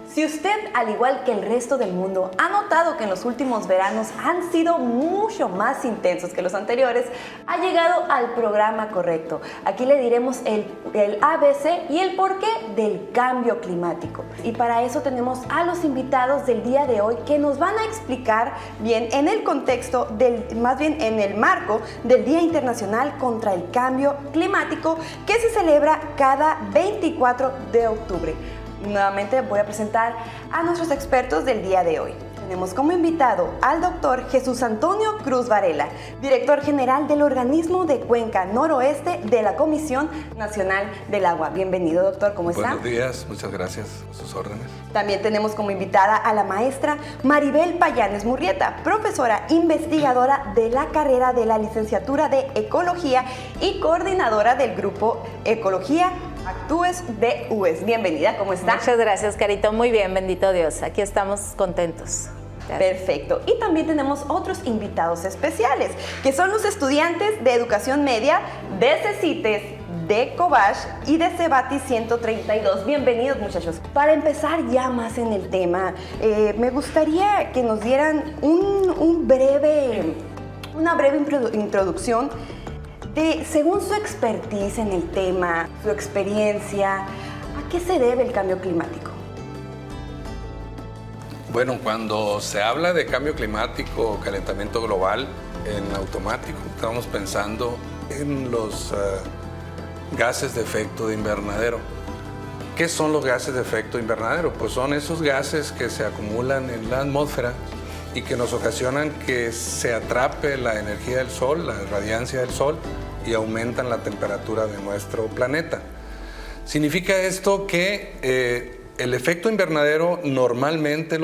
Si usted, al igual que el resto del mundo, ha notado que en los últimos veranos han sido mucho más intensos que los anteriores, ha llegado al programa correcto. Aquí le diremos el ABC y el porqué del cambio climático. Y para eso tenemos a los invitados del día de hoy que nos van a explicar bien en el contexto, más bien en el marco del Día Internacional contra el Cambio Climático, que se celebra cada 24 de octubre. Nuevamente voy a presentar a nuestros expertos del día de hoy. Tenemos como invitado al doctor Jesús Antonio Cruz Varela, director general del organismo de Cuenca Noroeste de la Comisión Nacional del Agua. Bienvenido, doctor, ¿cómo está? Buenos días, muchas gracias, a sus órdenes. También tenemos como invitada a la maestra Maribel Payanes Murrieta, profesora investigadora de la carrera de la licenciatura de Ecología y coordinadora del grupo Ecología Actúes de UES. Bienvenida, ¿cómo está? Muchas gracias, Carito. Muy bien, bendito Dios. Aquí estamos contentos. Gracias. Perfecto. Y también tenemos otros invitados especiales, que son los estudiantes de Educación Media de CECITES, de Cobash y de Cebati 132. Bienvenidos, muchachos. Para empezar ya más en el tema, me gustaría que nos dieran una breve introducción según su expertise en el tema, su experiencia, ¿a qué se debe el cambio climático? Bueno, cuando se habla de cambio climático o calentamiento global, en automático estamos pensando en los gases de efecto de invernadero. ¿Qué son los gases de efecto invernadero? Pues son esos gases que se acumulan en la atmósfera y que nos ocasionan que se atrape la energía del sol, la radiancia del sol, y aumentan la temperatura de nuestro planeta. Significa esto que el efecto invernadero normalmente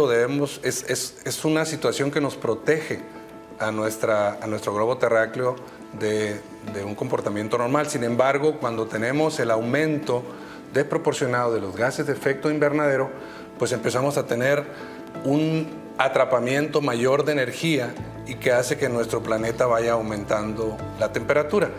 es una situación que nos protege a nuestro globo terráqueo de un comportamiento normal. Sin embargo, cuando tenemos el aumento desproporcionado de los gases de efecto invernadero, pues empezamos a tener un atrapamiento mayor de energía y que hace que nuestro planeta vaya aumentando la temperatura.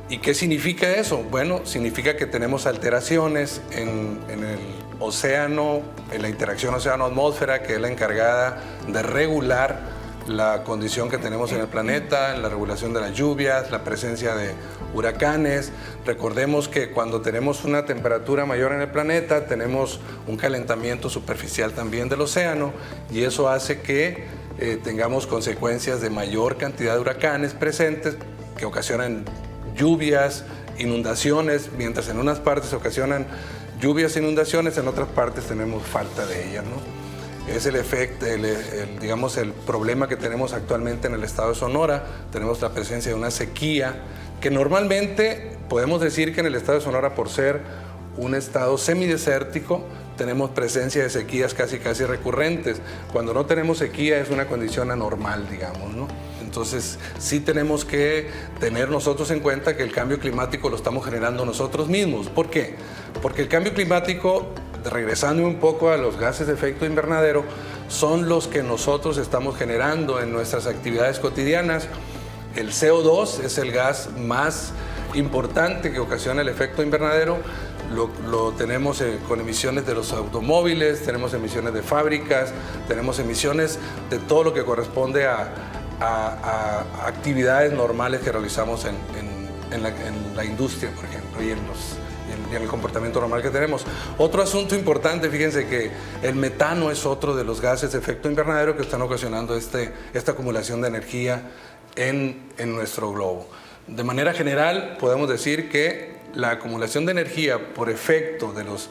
¿Y qué significa eso? Bueno, significa que tenemos alteraciones en el océano, en la interacción océano-atmósfera, que es la encargada de regular la condición que tenemos en el planeta, en la regulación de las lluvias, la presencia de huracanes. Recordemos que cuando tenemos una temperatura mayor en el planeta, tenemos un calentamiento superficial también del océano, y eso hace que tengamos consecuencias de mayor cantidad de huracanes presentes que ocasionan lluvias, inundaciones. Mientras en unas partes ocasionan lluvias e inundaciones, en otras partes tenemos falta de ellas, ¿no? Es el efecto, digamos, el problema que tenemos actualmente en el estado de Sonora. Tenemos la presencia de una sequía que normalmente podemos decir que en el estado de Sonora, por ser un estado semidesértico, tenemos presencia de sequías casi recurrentes. Cuando no tenemos sequía es una condición anormal, digamos, ¿no? Entonces sí tenemos que tener nosotros en cuenta que el cambio climático lo estamos generando nosotros mismos. ¿Por qué? Porque el cambio climático, regresando un poco a los gases de efecto invernadero, son los que nosotros estamos generando en nuestras actividades cotidianas. El CO2 es el gas más importante que ocasiona el efecto invernadero. Lo tenemos con emisiones de los automóviles, tenemos emisiones de fábricas, tenemos emisiones de todo lo que corresponde a actividades normales que realizamos en la industria, por ejemplo, y en el comportamiento normal que tenemos. Otro asunto importante, fíjense que el metano es otro de los gases de efecto invernadero que están ocasionando esta acumulación de energía en nuestro globo. De manera general, podemos decir que la acumulación de energía por efecto de los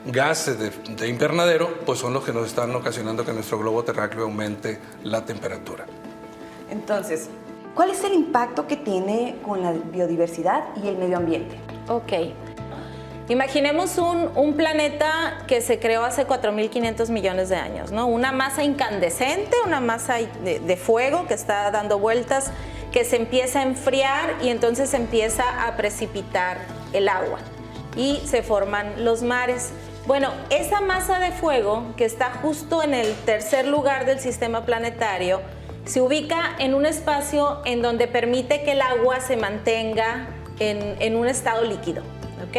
gases de invernadero, pues son los que nos están ocasionando que nuestro globo terráqueo aumente la temperatura. Entonces, ¿cuál es el impacto que tiene con la biodiversidad y el medio ambiente? Ok. Imaginemos un planeta que se creó hace 4.500 millones de años, ¿no? Una masa incandescente, una masa de fuego que está dando vueltas, que se empieza a enfriar y entonces se empieza a precipitar el agua y se forman los mares. Bueno, esa masa de fuego que está justo en el tercer lugar del sistema planetario se ubica en un espacio en donde permite que el agua se mantenga en un estado líquido, ¿ok?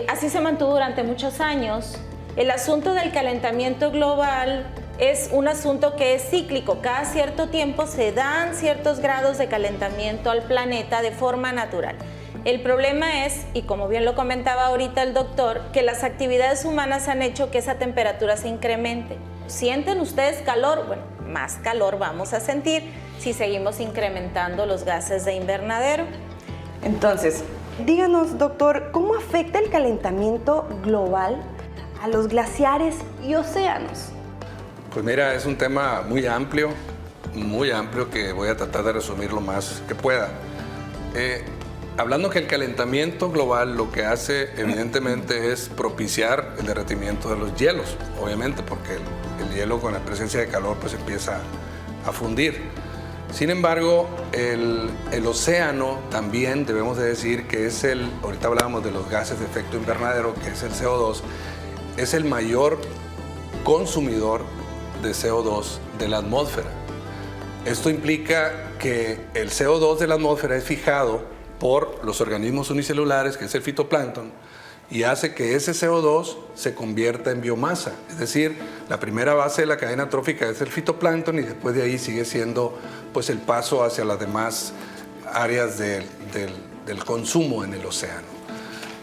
Así se mantuvo durante muchos años El asunto del calentamiento global es un asunto que es cíclico. Cada cierto tiempo se dan ciertos grados de calentamiento al planeta de forma natural. El problema es, y como bien lo comentaba ahorita el doctor, que las actividades humanas han hecho que esa temperatura se incremente. ¿Sienten ustedes calor? Bueno, más calor vamos a sentir si seguimos incrementando los gases de invernadero. Entonces, díganos, doctor, ¿cómo afecta el calentamiento global a los glaciares y océanos? Pues mira, es un tema muy amplio que voy a tratar de resumir lo más que pueda. Hablando que el calentamiento global lo que hace evidentemente es propiciar el derretimiento de los hielos, obviamente porque el hielo con la presencia de calor pues empieza a fundir. Sin embargo, el océano también debemos de decir que es ahorita hablábamos de los gases de efecto invernadero, que es el CO2, es el mayor consumidor de CO2 de la atmósfera. Esto implica que el CO2 de la atmósfera es fijado por los organismos unicelulares, que es el fitoplancton, y hace que ese CO2 se convierta en biomasa. Es decir, la primera base de la cadena trófica es el fitoplancton y después de ahí sigue siendo pues, el paso hacia las demás áreas del consumo en el océano.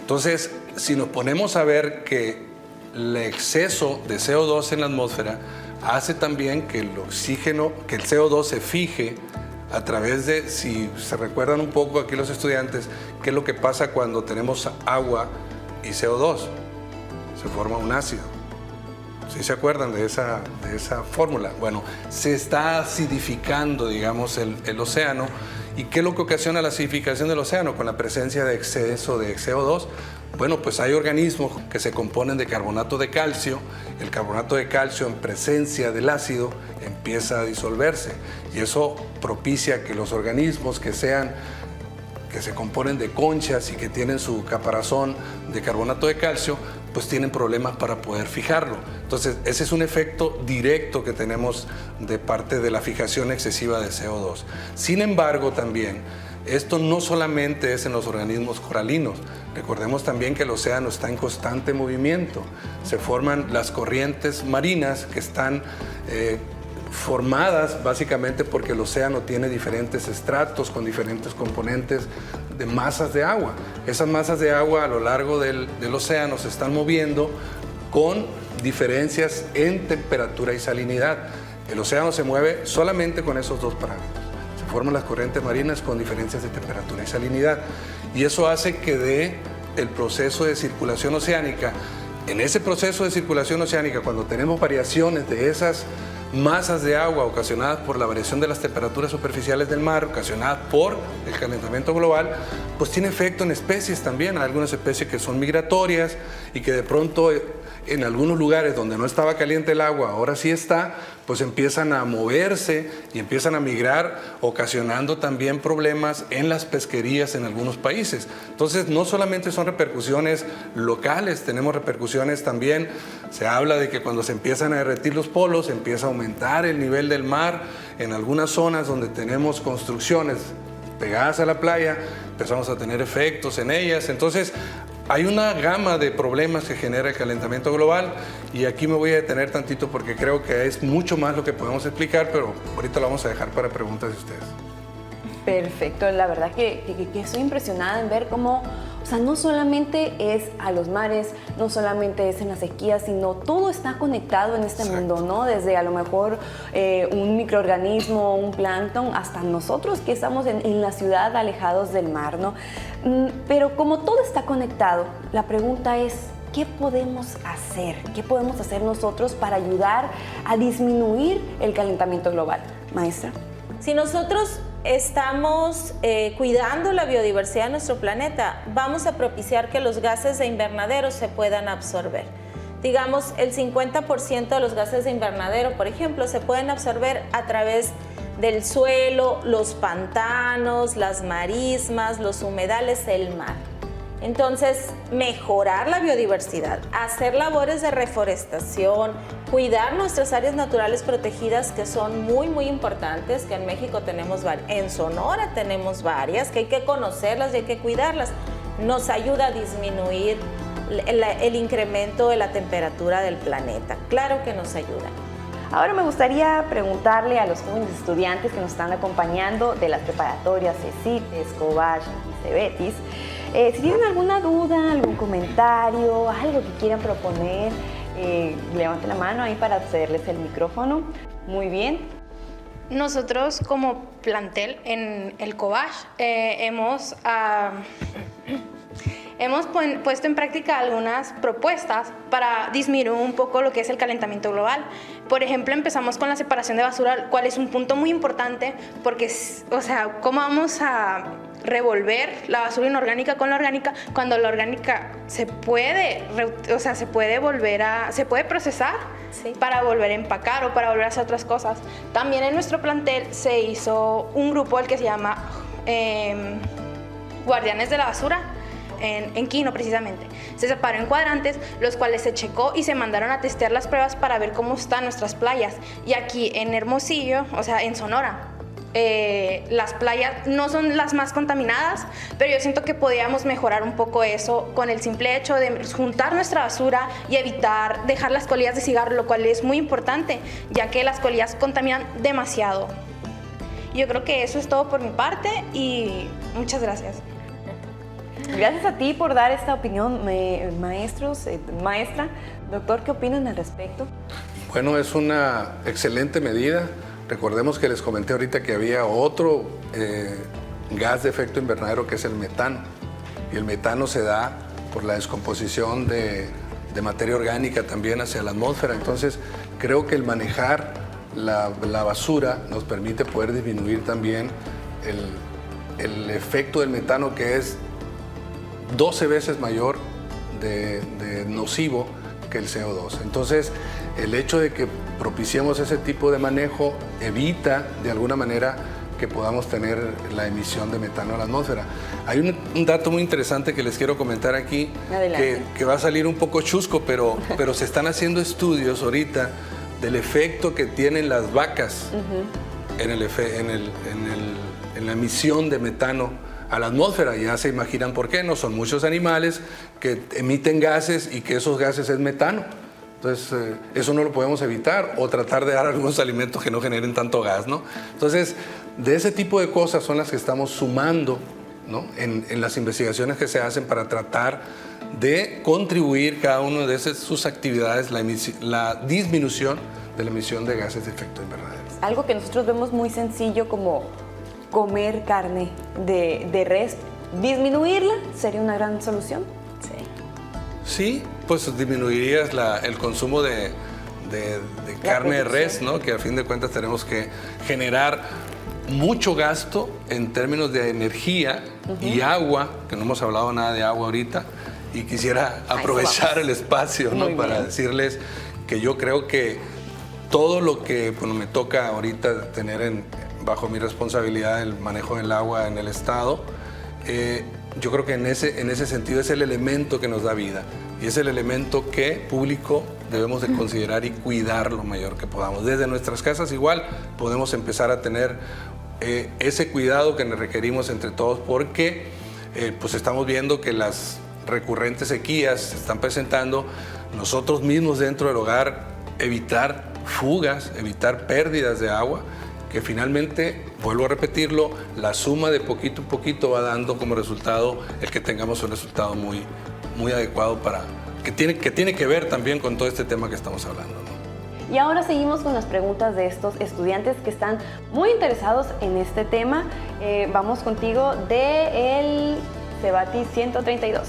Entonces, si nos ponemos a ver que el exceso de CO2 en la atmósfera hace también que el oxígeno, que el CO2 se fije a través de, si se recuerdan un poco aquí los estudiantes, qué es lo que pasa cuando tenemos agua y CO2. Se forma un ácido. ¿Sí se acuerdan de esa fórmula? Bueno, se está acidificando, digamos, el océano. ¿Y qué es lo que ocasiona la acidificación del océano? Con la presencia de exceso de CO2. Bueno, pues hay organismos que se componen de carbonato de calcio. El carbonato de calcio en presencia del ácido empieza a disolverse y eso propicia que los organismos que se componen de conchas y que tienen su caparazón de carbonato de calcio, pues tienen problemas para poder fijarlo. Entonces, ese es un efecto directo que tenemos de parte de la fijación excesiva de CO2. Sin embargo, también, esto no solamente es en los organismos coralinos. Recordemos también que el océano está en constante movimiento. Se forman las corrientes marinas que están formadas básicamente porque el océano tiene diferentes estratos con diferentes componentes de masas de agua. Esas masas de agua a lo largo del océano se están moviendo con diferencias en temperatura y salinidad. El océano se mueve solamente con esos dos parámetros. Se forman las corrientes marinas con diferencias de temperatura y salinidad. Y eso hace que dé el proceso de circulación oceánica. En ese proceso de circulación oceánica, cuando tenemos variaciones de esas masas de agua ocasionadas por la variación de las temperaturas superficiales del mar, ocasionadas por el calentamiento global, pues tiene efecto en especies también. Hay algunas especies que son migratorias y que de pronto en algunos lugares donde no estaba caliente el agua, ahora sí está, pues empiezan a moverse y empiezan a migrar, ocasionando también problemas en las pesquerías en algunos países. Entonces, no solamente son repercusiones locales, tenemos repercusiones también. Se habla de que cuando se empiezan a derretir los polos, empieza a aumentar el nivel del mar. En algunas zonas donde tenemos construcciones pegadas a la playa, empezamos a tener efectos en ellas. Entonces, hay una gama de problemas que genera el calentamiento global y aquí me voy a detener tantito porque creo que es mucho más lo que podemos explicar, pero ahorita lo vamos a dejar para preguntas de ustedes. Perfecto, la verdad que estoy impresionada en ver cómo, o sea, no solamente es a los mares, no solamente es en las sequías, sino todo está conectado en este mundo, ¿no? Desde a lo mejor un microorganismo, un plancton, hasta nosotros que estamos en la ciudad alejados del mar, ¿no? Pero como todo está conectado, la pregunta es, ¿qué podemos hacer? ¿Qué podemos hacer nosotros para ayudar a disminuir el calentamiento global? Maestra. Si nosotros estamos cuidando la biodiversidad de nuestro planeta, vamos a propiciar que los gases de invernadero se puedan absorber. Digamos, el 50% de los gases de invernadero, por ejemplo, se pueden absorber a través del suelo, los pantanos, las marismas, los humedales, el mar. Entonces, mejorar la biodiversidad, hacer labores de reforestación, cuidar nuestras áreas naturales protegidas que son muy, muy importantes, que en México tenemos varias, en Sonora tenemos varias, que hay que conocerlas y hay que cuidarlas, nos ayuda a disminuir el incremento de la temperatura del planeta. Claro que nos ayuda. Ahora me gustaría preguntarle a los jóvenes estudiantes que nos están acompañando de las preparatorias CECITES, Cobach y Cebetis, si tienen alguna duda, algún comentario, algo que quieran proponer, levanten la mano ahí para cederles el micrófono. Muy bien. Nosotros como plantel en el Cobach hemos puesto en práctica algunas propuestas para disminuir un poco lo que es el calentamiento global. Por ejemplo, empezamos con la separación de basura, cual es un punto muy importante porque, o sea, ¿cómo vamos a revolver la basura inorgánica con la orgánica cuando la orgánica se puede procesar? Sí. Para volver a empacar o para volver a hacer otras cosas? También en nuestro plantel se hizo un grupo, el que se llama Guardianes de la Basura, en Quino precisamente. Se separó en cuadrantes, los cuales se checó y se mandaron a testear las pruebas para ver cómo están nuestras playas. Y aquí en Hermosillo, o sea, en Sonora, las playas no son las más contaminadas, pero yo siento que podíamos mejorar un poco eso con el simple hecho de juntar nuestra basura y evitar dejar las colillas de cigarro, lo cual es muy importante, ya que las colillas contaminan demasiado. Yo creo que eso es todo por mi parte y muchas gracias. Gracias a ti por dar esta opinión, maestra. Doctor, ¿qué opinan al respecto? Bueno, es una excelente medida. Recordemos que les comenté ahorita que había otro gas de efecto invernadero que es el metano. Y el metano se da por la descomposición de materia orgánica también hacia la atmósfera. Entonces, creo que el manejar la basura nos permite poder disminuir también el efecto del metano, que es 12 veces mayor de nocivo que el CO2. Entonces, el hecho de que propiciemos ese tipo de manejo evita de alguna manera que podamos tener la emisión de metano a la atmósfera. Hay un dato muy interesante que les quiero comentar aquí, que va a salir un poco chusco, pero se están haciendo estudios ahorita del efecto que tienen las vacas en la emisión de metano a la atmósfera. Ya se imaginan por qué, no son muchos animales que emiten gases y que esos gases es metano. Entonces, eso no lo podemos evitar, o tratar de dar algunos alimentos que no generen tanto gas, ¿no? Entonces, de ese tipo de cosas son las que estamos sumando, ¿no?, en las investigaciones que se hacen para tratar de contribuir cada una de sus actividades, la disminución de la emisión de gases de efecto invernadero. Algo que nosotros vemos muy sencillo como comer carne de res, disminuirla sería una gran solución. Sí, pues disminuirías el consumo de carne de res, ¿no? Que a fin de cuentas tenemos que generar mucho gasto en términos de energía y agua, que no hemos hablado nada de agua ahorita, y quisiera aprovechar el espacio, ¿no?, para decirles que yo creo que todo lo que me toca ahorita tener bajo mi responsabilidad el manejo del agua en el estado, yo creo que en ese sentido es el elemento que nos da vida y es el elemento que público debemos de considerar y cuidar lo mayor que podamos. Desde nuestras casas igual podemos empezar a tener ese cuidado que nos requerimos entre todos, porque pues estamos viendo que las recurrentes sequías se están presentando. Nosotros mismos dentro del hogar evitar fugas, evitar pérdidas de agua, que finalmente, vuelvo a repetirlo, la suma de poquito en poquito va dando como resultado el que tengamos un resultado muy, muy adecuado que tiene que ver también con todo este tema que estamos hablando, ¿no? Y ahora seguimos con las preguntas de estos estudiantes que están muy interesados en este tema. Vamos contigo del Cebetis 132.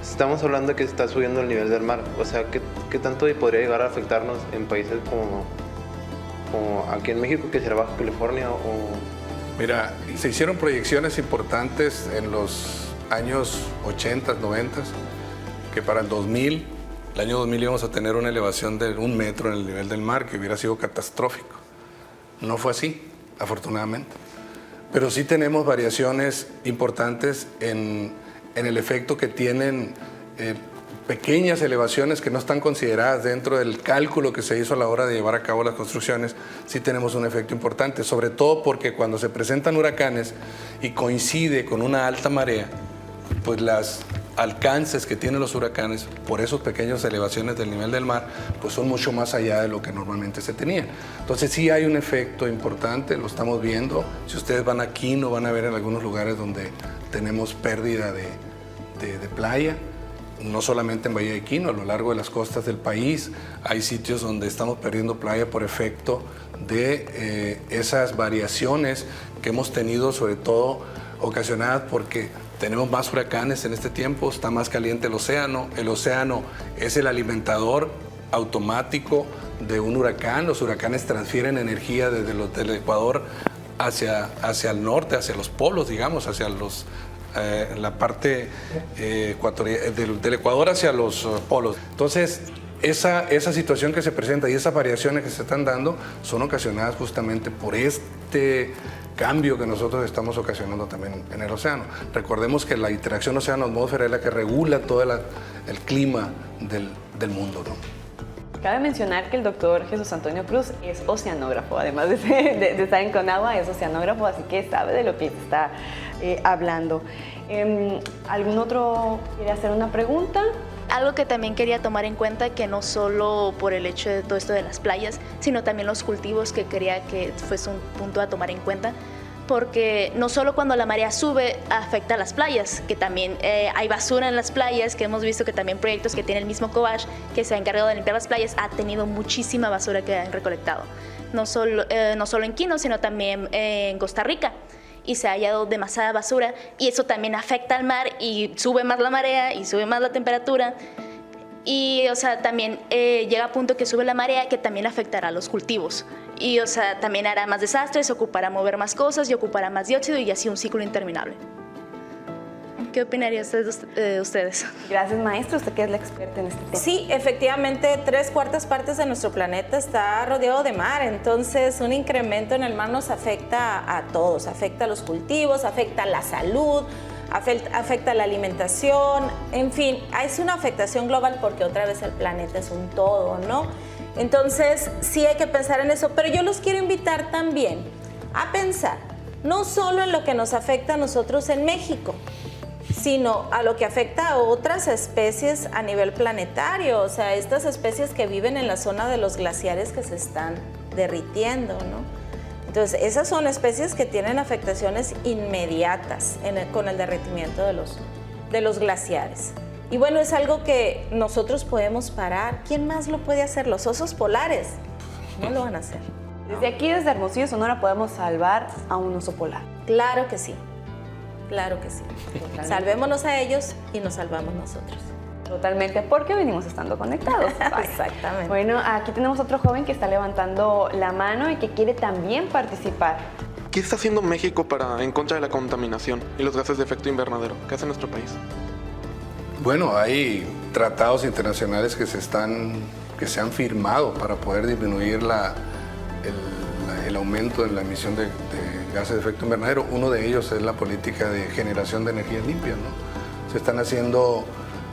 Estamos hablando de que está subiendo el nivel del mar, o sea, ¿qué tanto podría llegar a afectarnos en países como aquí en México, que será Baja California? Mira, se hicieron proyecciones importantes en los años 80, 90, que para el año 2000 íbamos a tener una elevación de 1 metro en el nivel del mar, que hubiera sido catastrófico. No fue así, afortunadamente. Pero sí tenemos variaciones importantes en el efecto que tienen pequeñas elevaciones que no están consideradas dentro del cálculo que se hizo a la hora de llevar a cabo las construcciones. Sí tenemos un efecto importante, sobre todo porque cuando se presentan huracanes y coincide con una alta marea, pues las alcances que tienen los huracanes por esas pequeñas elevaciones del nivel del mar, pues son mucho más allá de lo que normalmente se tenía. Entonces sí hay un efecto importante, lo estamos viendo. Si ustedes van a Quino, van a ver en algunos lugares donde tenemos pérdida de playa, no solamente en Bahía de Quino, a lo largo de las costas del país hay sitios donde estamos perdiendo playa por efecto de esas variaciones que hemos tenido, sobre todo ocasionadas porque tenemos más huracanes en este tiempo, está más caliente el océano es el alimentador automático de un huracán. Los huracanes transfieren energía desde del Ecuador hacia el norte, hacia los polos, digamos, hacia la parte del Ecuador hacia los polos. Entonces, esa situación que se presenta y esas variaciones que se están dando son ocasionadas justamente por este cambio que nosotros estamos ocasionando también en el océano. Recordemos que la interacción océano-atmósfera es la que regula todo el clima del mundo, ¿no? Cabe mencionar que el doctor Jesús Antonio Cruz es oceanógrafo, además de estar en Conagua, es oceanógrafo, así que sabe de lo que está hablando. ¿Algún otro quiere hacer una pregunta? Algo que también quería tomar en cuenta, que no solo por el hecho de todo esto de las playas, sino también los cultivos, que quería que fuese un punto a tomar en cuenta, porque no solo cuando la marea sube afecta a las playas, que también hay basura en las playas, que hemos visto que también proyectos que tiene el mismo COBACH, que se ha encargado de limpiar las playas, ha tenido muchísima basura que han recolectado, no solo en Quino, sino también en Costa Rica. Y se ha hallado demasiada basura y eso también afecta al mar y sube más la marea y sube más la temperatura y, o sea, también llega a punto que sube la marea, que también afectará a los cultivos y, o sea, también hará más desastres, ocupará mover más cosas y ocupará más dióxido y así un ciclo interminable. ¿Qué opinarían ustedes? Gracias, maestro, usted que es la experta en este tema. Sí, efectivamente, 3/4 partes de nuestro planeta está rodeado de mar, entonces un incremento en el mar nos afecta a todos, afecta a los cultivos, afecta a la salud, afecta a la alimentación, en fin, es una afectación global porque otra vez el planeta es un todo, ¿no? Entonces sí hay que pensar en eso, pero yo los quiero invitar también a pensar no solo en lo que nos afecta a nosotros en México, sino a lo que afecta a otras especies a nivel planetario, o sea, estas especies que viven en la zona de los glaciares que se están derritiendo, ¿no? Entonces, esas son especies que tienen afectaciones inmediatas con el derretimiento de los glaciares. Y bueno, es algo que nosotros podemos parar. ¿Quién más lo puede hacer? Los osos polares no lo van a hacer. Desde aquí, desde Hermosillo, Sonora, podemos salvar a un oso polar. Claro que sí. Claro que sí. Totalmente. Salvémonos a ellos y nos salvamos nosotros. Totalmente, porque venimos estando conectados. Exactamente. Bueno, aquí tenemos otro joven que está levantando la mano y que quiere también participar. ¿Qué está haciendo México en contra de la contaminación y los gases de efecto invernadero? ¿Qué hace nuestro país? Bueno, hay tratados internacionales que se han firmado para poder disminuir el aumento en la emisión de gases de efecto invernadero. Uno de ellos es la política de generación de energías limpias, ¿no? Se están haciendo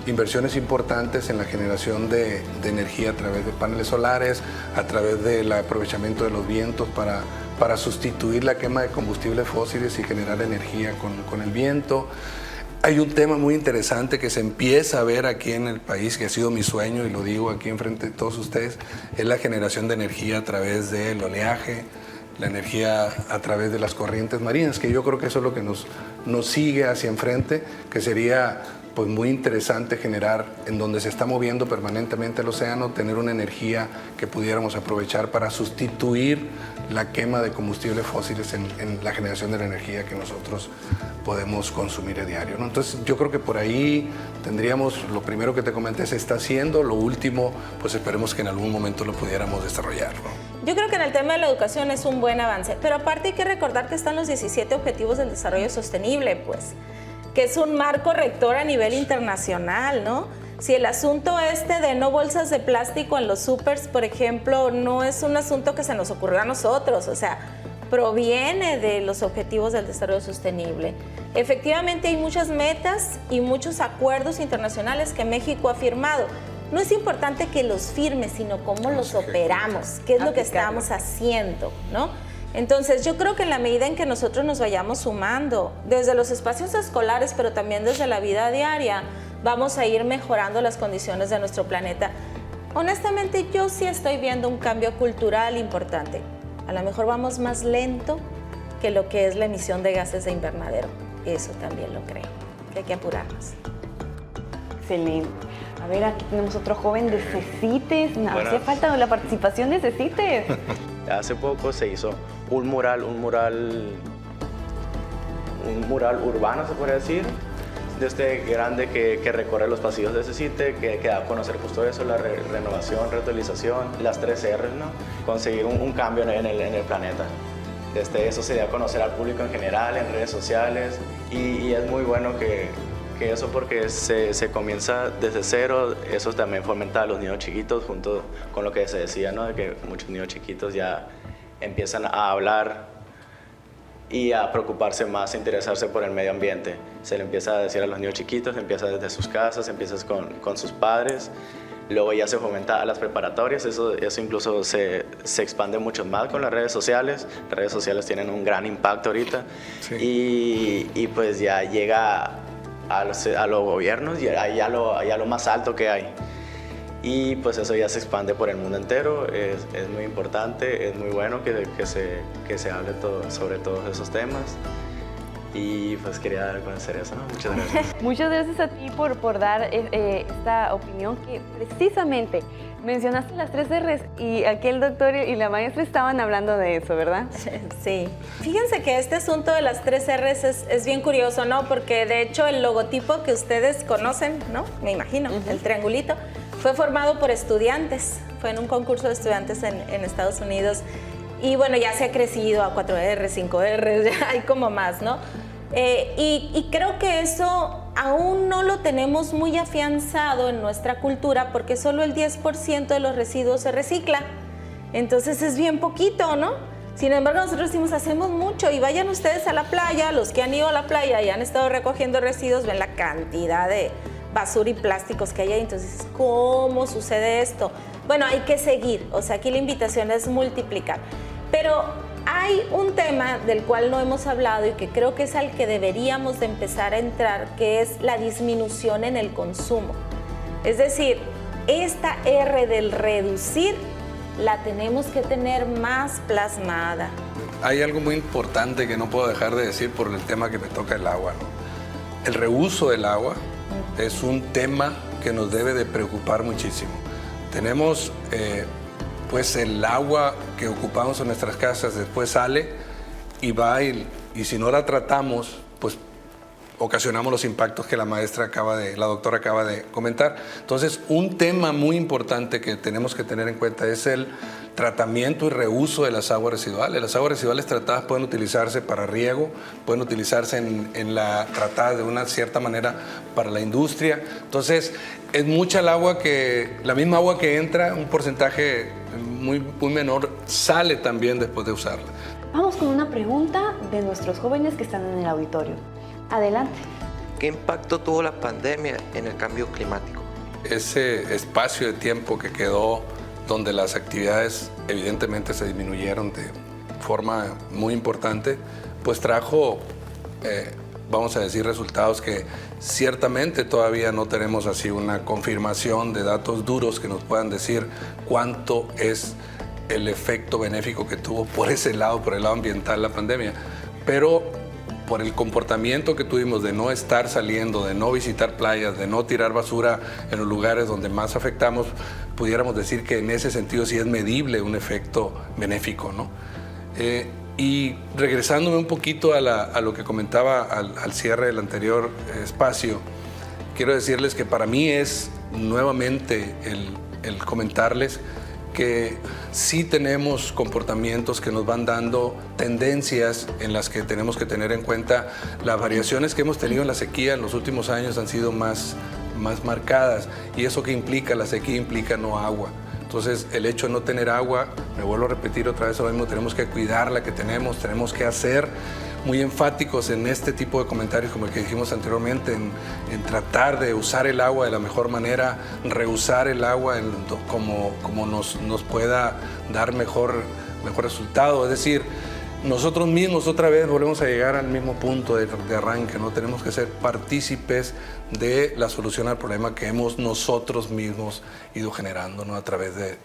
inversiones importantes en la generación de energía a través de paneles solares, a través del aprovechamiento de los vientos para sustituir la quema de combustibles fósiles y generar energía con el viento. Hay un tema muy interesante que se empieza a ver aquí en el país, que ha sido mi sueño y lo digo aquí enfrente de todos ustedes, es la generación de energía a través del oleaje, la energía a través de las corrientes marinas, que yo creo que eso es lo que nos sigue hacia enfrente, que sería pues muy interesante generar en donde se está moviendo permanentemente el océano, tener una energía que pudiéramos aprovechar para sustituir la quema de combustibles fósiles en la generación de la energía que nosotros podemos consumir a diario, ¿no? Entonces yo creo que por ahí tendríamos, lo primero que te comenté se está haciendo, lo último pues esperemos que en algún momento lo pudiéramos desarrollar, ¿no? Yo creo que en el tema de la educación es un buen avance, pero aparte hay que recordar que están los 17 Objetivos del Desarrollo Sostenible, pues, que es un marco rector a nivel internacional, ¿no? Si el asunto de no bolsas de plástico en los súpers, por ejemplo, no es un asunto que se nos ocurrió a nosotros, o sea, proviene de los Objetivos del Desarrollo Sostenible. Efectivamente hay muchas metas y muchos acuerdos internacionales que México ha firmado. No es importante que los firme, sino cómo los operamos, qué es lo que estamos haciendo, ¿no? Entonces, yo creo que en la medida en que nosotros nos vayamos sumando, desde los espacios escolares, pero también desde la vida diaria, vamos a ir mejorando las condiciones de nuestro planeta. Honestamente, yo sí estoy viendo un cambio cultural importante. A lo mejor vamos más lento que lo que es la emisión de gases de invernadero. Eso también lo creo, que hay que apurarnos. Excelente. A ver, aquí tenemos otro joven de CECITES. No, hacía falta la participación de CECITES. Hace poco se hizo un mural urbano, se podría decir, de este grande que recorre los pasillos de CECITE, que da a conocer justo eso, la renovación, reutilización, las 3 R's, ¿no? Conseguir un cambio en el planeta. Eso se da a conocer al público en general, en redes sociales, y es muy bueno que eso, porque se comienza desde cero. Eso también fomenta a los niños chiquitos, junto con lo que se decía, ¿no? De que muchos niños chiquitos ya empiezan a hablar y a preocuparse más, a interesarse por el medio ambiente. Se le empieza a decir a los niños chiquitos, empieza desde sus casas, empiezas con sus padres, luego ya se fomenta a las preparatorias. Eso incluso se expande mucho más con las redes sociales. Las redes sociales tienen un gran impacto ahorita, sí. Y pues ya llega a los gobiernos y a lo más alto que hay. Y pues eso ya se expande por el mundo entero. Es muy importante, es muy bueno que se hable sobre todos esos temas. Y pues quería dar a conocer eso, ¿no? Muchas gracias. Muchas gracias a ti por dar esta opinión, que precisamente mencionaste las 3 R's y aquí el doctor y la maestra estaban hablando de eso, ¿verdad? Sí. Fíjense que este asunto de las 3 R's es bien curioso, ¿no? Porque de hecho el logotipo que ustedes conocen, ¿no? Me imagino, el triangulito, fue formado por estudiantes. Fue en un concurso de estudiantes en Estados Unidos. Y bueno, ya se ha crecido a 4R, 5R, ya hay como más, ¿no? Y creo que eso aún no lo tenemos muy afianzado en nuestra cultura, porque solo el 10% de los residuos se recicla. Entonces es bien poquito, ¿no? Sin embargo, nosotros decimos, hacemos mucho. Y vayan ustedes a la playa, los que han ido a la playa y han estado recogiendo residuos, ven la cantidad de basura y plásticos que hay ahí. Entonces, ¿cómo sucede esto? Bueno, hay que seguir. O sea, aquí la invitación es multiplicar. Pero hay un tema del cual no hemos hablado y que creo que es al que deberíamos de empezar a entrar, que es la disminución en el consumo. Es decir, esta R del reducir la tenemos que tener más plasmada. Hay algo muy importante que no puedo dejar de decir por el tema que me toca el agua, ¿no? El reuso del agua es un tema que nos debe de preocupar muchísimo. Tenemos pues el agua que ocupamos en nuestras casas después sale y va y si no la tratamos, pues ocasionamos los impactos que la doctora acaba de comentar. Entonces, un tema muy importante que tenemos que tener en cuenta es el tratamiento y reuso de las aguas residuales. Las aguas residuales tratadas pueden utilizarse para riego, pueden utilizarse tratadas de una cierta manera para la industria. Entonces, es mucha la misma agua que entra, un porcentaje muy menor sale también después de usarla. Vamos con una pregunta de nuestros jóvenes que están en el auditorio. Adelante. ¿Qué impacto tuvo la pandemia en el cambio climático? Ese espacio de tiempo que quedó donde las actividades evidentemente se disminuyeron de forma muy importante, pues trajo, vamos a decir, resultados que ciertamente todavía no tenemos así una confirmación de datos duros que nos puedan decir cuánto es el efecto benéfico que tuvo por ese lado, por el lado ambiental, la pandemia. Pero por el comportamiento que tuvimos de no estar saliendo, de no visitar playas, de no tirar basura en los lugares donde más afectamos, pudiéramos decir que en ese sentido sí es medible un efecto benéfico, ¿no? Y regresándome un poquito a lo que comentaba al cierre del anterior espacio, quiero decirles que para mí es nuevamente el comentarles que sí tenemos comportamientos que nos van dando tendencias en las que tenemos que tener en cuenta. Las variaciones que hemos tenido en la sequía en los últimos años han sido más marcadas, y eso que implica, la sequía implica no agua. Entonces, el hecho de no tener agua, me vuelvo a repetir otra vez, ahora mismo tenemos que cuidar la que tenemos que hacer muy enfáticos en este tipo de comentarios como el que dijimos anteriormente, en tratar de usar el agua de la mejor manera, reusar el agua como nos pueda dar mejor resultado. Es decir, nosotros mismos otra vez volvemos a llegar al mismo punto de arranque, ¿no? Tenemos que ser partícipes de la solución al problema que hemos nosotros mismos ido generando, ¿no? A través de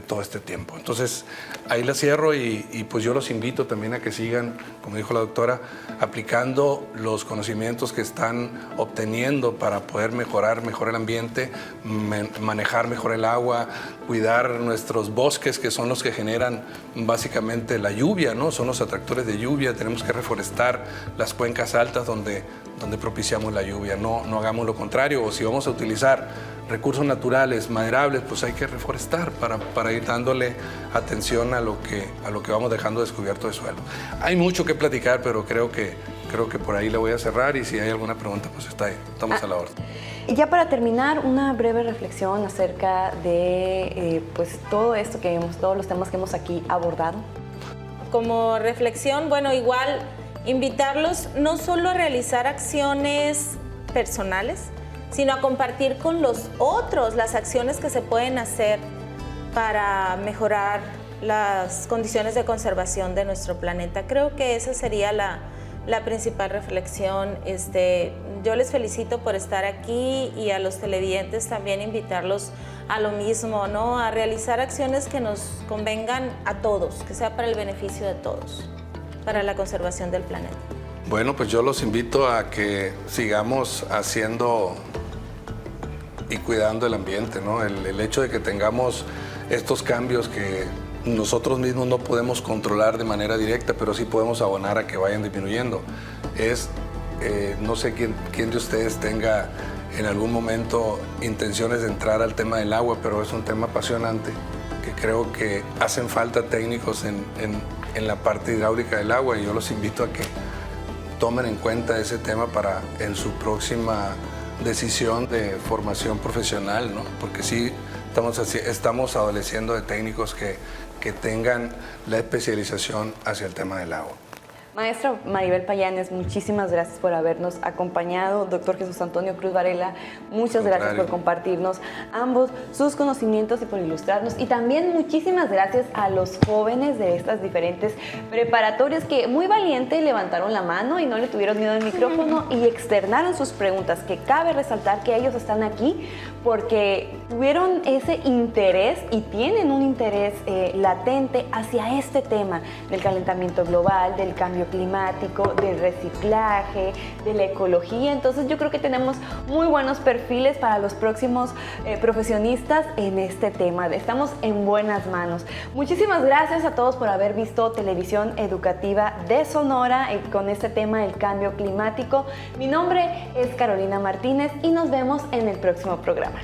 todo este tiempo. Entonces, ahí la cierro y pues yo los invito también a que sigan, como dijo la doctora, aplicando los conocimientos que están obteniendo para poder mejorar el ambiente, manejar mejor el agua, cuidar nuestros bosques, que son los que generan básicamente la lluvia, ¿no? Son los atractores de lluvia. Tenemos que reforestar las cuencas altas donde propiciamos la lluvia. No hagamos lo contrario, o si vamos a utilizar recursos naturales, maderables, pues hay que reforestar para ir dándole atención a lo que vamos dejando descubierto de suelo. Hay mucho que platicar, pero creo que por ahí le voy a cerrar, y si hay alguna pregunta, pues estamos a la orden. Y ya para terminar, una breve reflexión acerca de pues todo esto que vemos, todos los temas que hemos aquí abordado. Como reflexión, bueno, igual invitarlos no solo a realizar acciones personales, sino a compartir con los otros las acciones que se pueden hacer para mejorar las condiciones de conservación de nuestro planeta. Creo que esa sería la principal reflexión. Yo les felicito por estar aquí, y a los televidentes también invitarlos a lo mismo, ¿no? A realizar acciones que nos convengan a todos, que sea para el beneficio de todos, para la conservación del planeta. Bueno, pues yo los invito a que sigamos haciendo y cuidando el ambiente, ¿no? El hecho de que tengamos estos cambios que nosotros mismos no podemos controlar de manera directa, pero sí podemos abonar a que vayan disminuyendo. No sé quién de ustedes tenga en algún momento intenciones de entrar al tema del agua, pero es un tema apasionante, que creo que hacen falta técnicos en la parte hidráulica del agua, y yo los invito a que tomen en cuenta ese tema para en su próxima decisión de formación profesional, ¿no? Porque sí estamos adoleciendo de técnicos que tengan la especialización hacia el tema del agua. Maestra Maribel Payanes, muchísimas gracias por habernos acompañado. Doctor Jesús Antonio Cruz Varela, muchas gracias por compartirnos ambos sus conocimientos y por ilustrarnos. Y también muchísimas gracias a los jóvenes de estas diferentes preparatorias que muy valiente levantaron la mano y no le tuvieron miedo al micrófono y externaron sus preguntas, que cabe resaltar que ellos están aquí porque tuvieron ese interés y tienen un interés latente hacia este tema del calentamiento global, del cambio climático, del reciclaje, de la ecología. Entonces yo creo que tenemos muy buenos perfiles para los próximos profesionistas en este tema. Estamos en buenas manos. Muchísimas gracias a todos por haber visto Televisión Educativa de Sonora con este tema del cambio climático. Mi nombre es Carolina Martínez y nos vemos en el próximo programa.